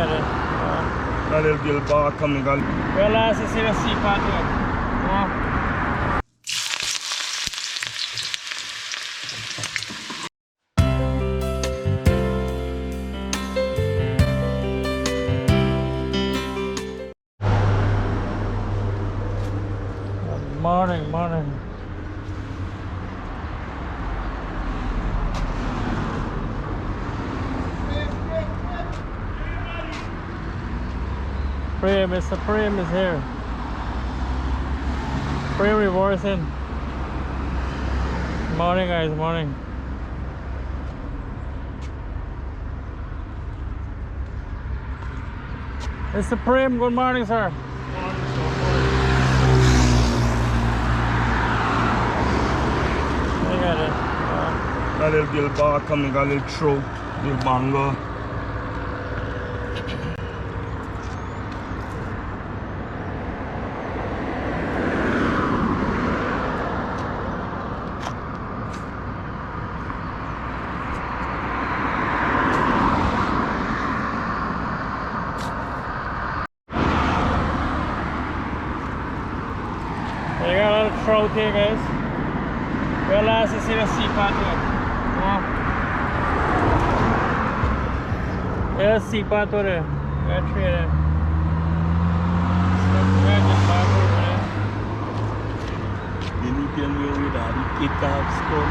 got it. A little Gilbaka coming. Well, last I see the sea part here. Morning. Mr. Prim is here. Prim reversing. Morning guys, morning. Mr. Prim, good morning sir. I got it. A little Gilbaka coming, a little throat, Gilbanga. You got a little trout here guys. Well last I see the sea part here. There's a sea part over there. Got three of them. So we got just back over there. You need to know with that, you kick off skull.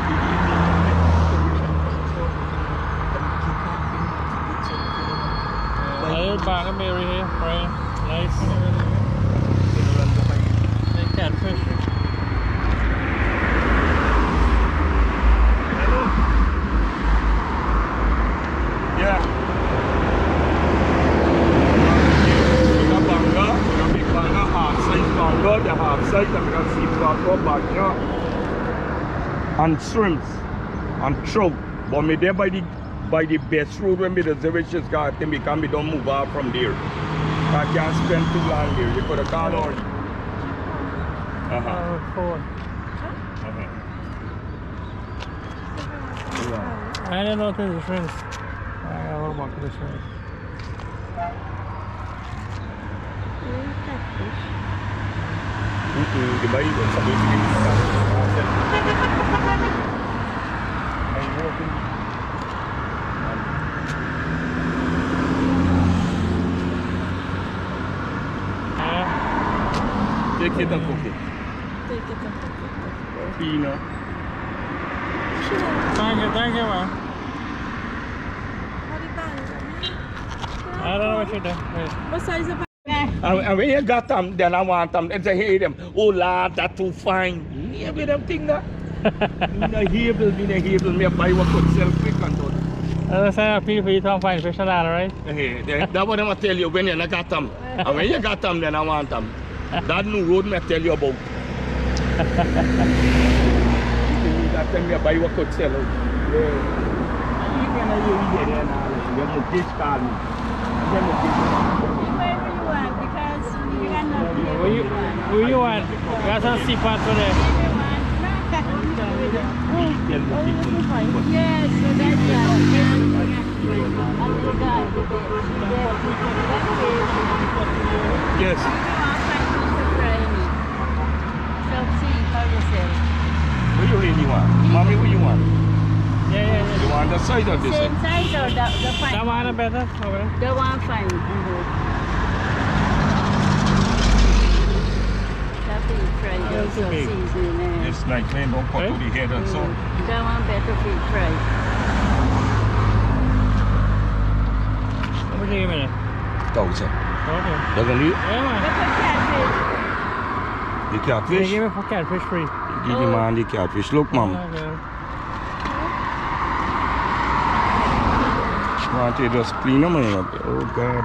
A little bag of berry here, right? Nice. Catfish. Hello. Yeah. We got banga, we got big banga, half size banga, the half size, and we got sea banga, bagna, and shrimps, and trout. But me there by the best road when me the Zerish's got them because me don't move out from there. I can't spend too long there. You could have gone on. I don't know what the difference. I got a little bucket of shrimp. The body was supposed to be take it and cook it. Pina. Thank you, man. I don't know what you're doing. What size of And when you got them, then I want them. And they hear them. Oh, lad, that's too fine. Yeah, with them thing that. Me a hebel. Me buy what could sell quick and done. As I say, people eat on fine fish and that, right? That's what I'm going to tell you when you got them. And when you got them, then I want them. That new road me tell you about. That time you buy what could sell out. Even you get there now, you have to call me. wherever you want, because you got nothing. Where you want? You got some sea pot for there. Yes, so that's Yes. What you really want? Mommy, what you want? Yeah. You want the size of this? Same size or the fine? That one better? Okay. The one fine. That is fried also seasoning. It's like they don't cut to the head and so. That one better fish fried. How much are you giving it? 1,000. Okay. Doesn't it? Yeah, man. Look at catfish. The They catfish? give it for catfish free. Give the man the catfish. Look, mom. Okay. Want to just clean them up? Oh, God.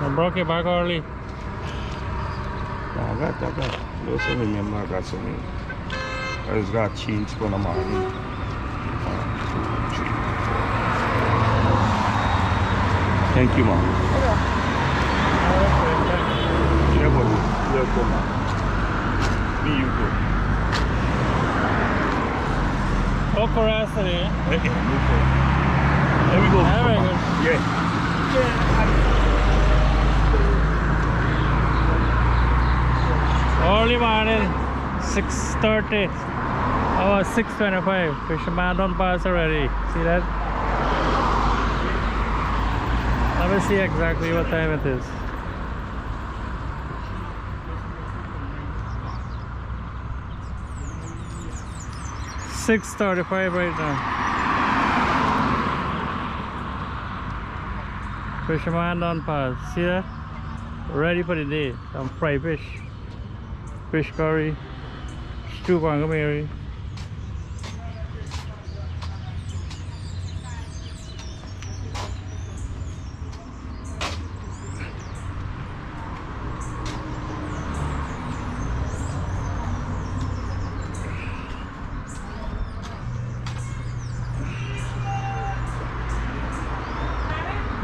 I broke it back early. I got. Just remember I got something. I just got change for the morning. 1, 2, 3. Thank you, mom. Yeah, buddy. Welcome, mom. Me, you go. Oh, curiosity. No problem. There we go. Very good. Yeah. Early morning, 6:30. Oh, 6:25. Fisherman don't pass already. See that? Let me see exactly what time it is. $6:35 right now. Fisherman don't pass. See that? Ready for the day. Some fried fish. Fish curry. Stew Mary.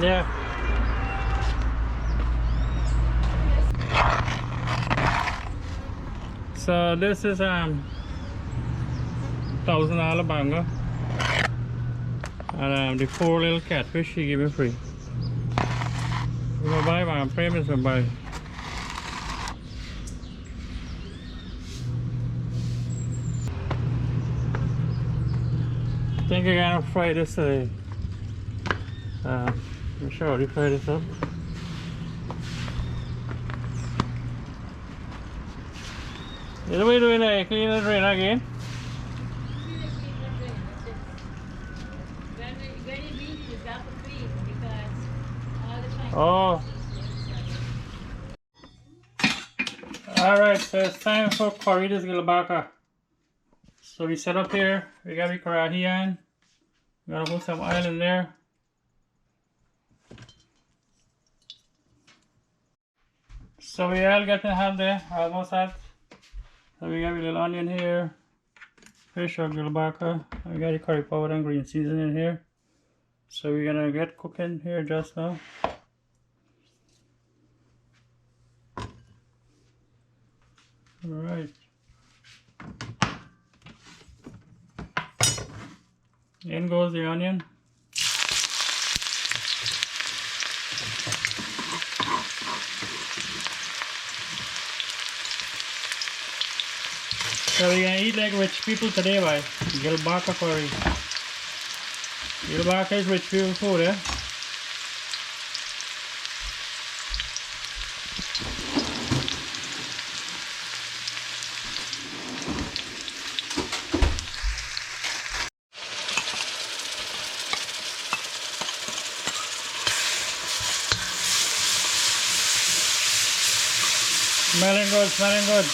Yeah. So this is $1,000 banger, and the 4 little catfish she gave me free. I'm gonna buy my famous gonna buy. I think I'm gonna fry this today. I'm sure I'll fry this up. What are we doing there? Clean the drain again? Oh. Alright, so it's time for curry this Gilbaka. So we set up here, we got the karahi on. We're gonna put some oil in there. So we all getting hot there, almost hot. So we got a little onion here, fish or Gilbaka. We got the curry powder and green seasoning here. So we're gonna get cooking here just now. Alright. In goes the onion. So we're gonna eat like rich people today, boy. Gilbaka curry. Gilbaka is rich people food, eh? Smelling good, smelling good.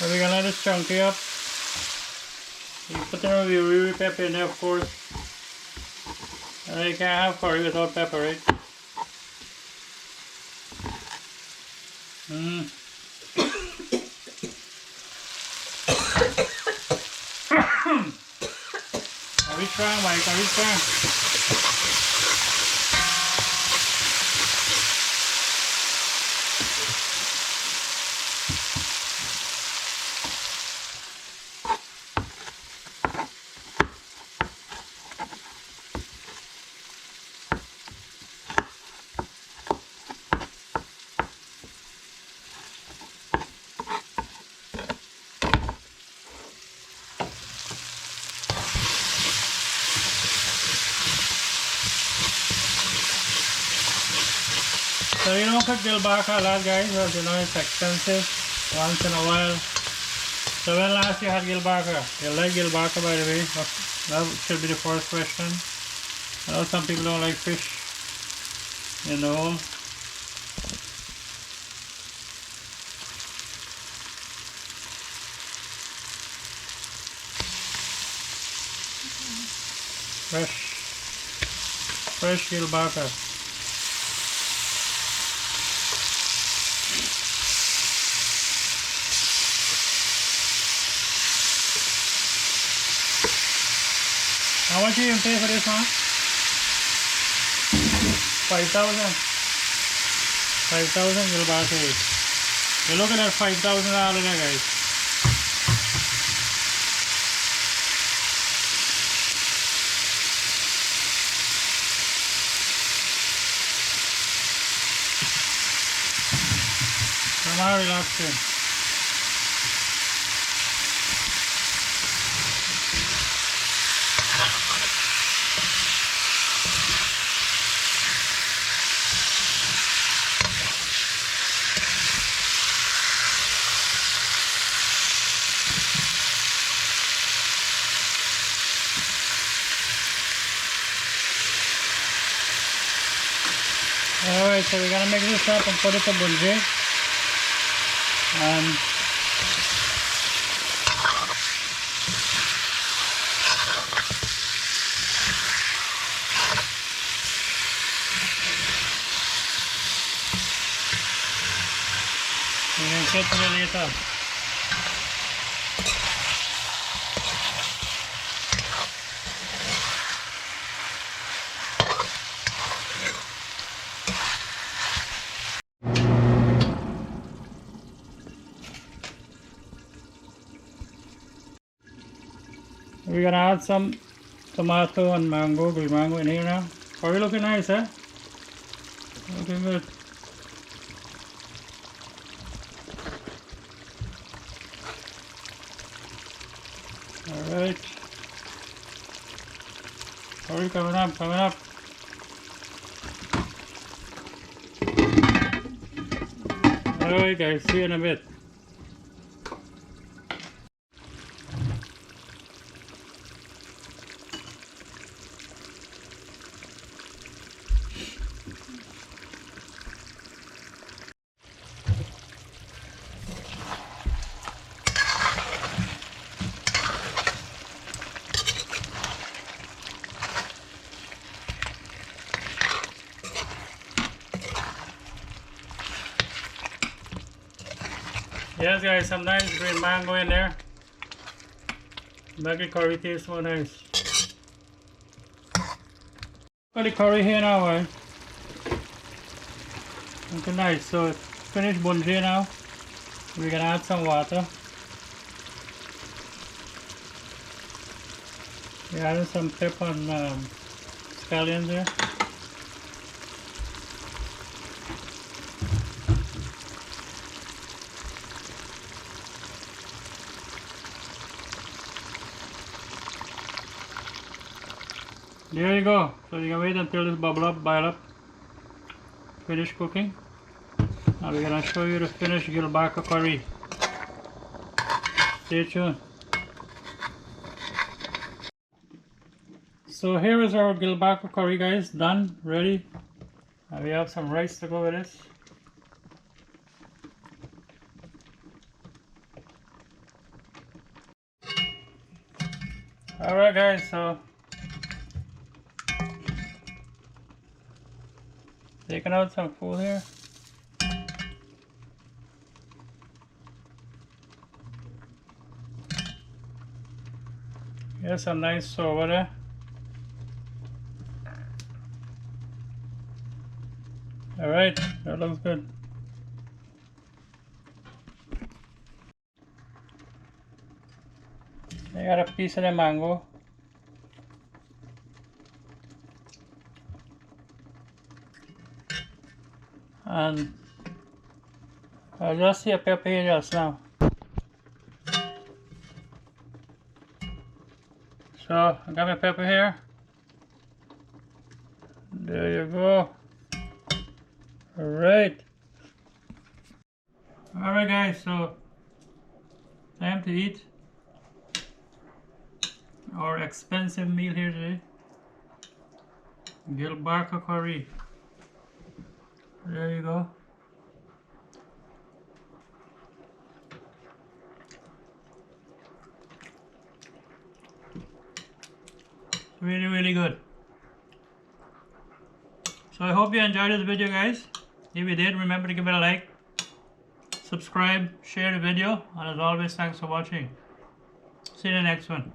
So we're gonna let it chunky up. You put in a Wiri Wiri pepper in there, of course. And you can't have curry without pepper, right? Are we strong, Mike? Are we strong? So you don't cook Gilbaka a lot, guys, because you know it's expensive once in a while. So when last you had Gilbaka? You like Gilbaka, by the way? That should be the first question. I know some people don't like fish, you know. Fresh Gilbaka. How much you pay for this one? 5,000. 5,000 Gilbaka. You look at that $5,000 there, guys. Come on, relaxing. Alright, so we're gonna mix this up and put it to bungee. We can get to it later. We're gonna add some tomato and mango, green mango in here now. Are you looking nice, eh? Looking good. Alright. Curry coming up, coming up. Alright guys, see you in a bit. Yes guys, some nice green mango in there. Make the curry taste so nice. Got the curry here now, right? Looking nice. So it's finished bungee now. We're gonna add some water. We're adding some pepper and scallions there. There you go. So you can wait until this bubble up, boil up, finish cooking. Now we're gonna show you the finished Gilbaka curry. Stay tuned. So here is our Gilbaka curry, guys, done, ready. We have some rice to go with this. Alright guys, so taking out some food here. Here's some nice over there. Alright, that looks good. I got a piece of the mango. And I just see a pepper here just now. So I got my pepper here. There you go. Alright. Alright guys, so time to eat our expensive meal here today. Gilbaka curry. There you go. Really, really good. So I hope you enjoyed this video, guys. If you did, remember to give it a like, subscribe, share the video, and as always, thanks for watching. See you in the next one.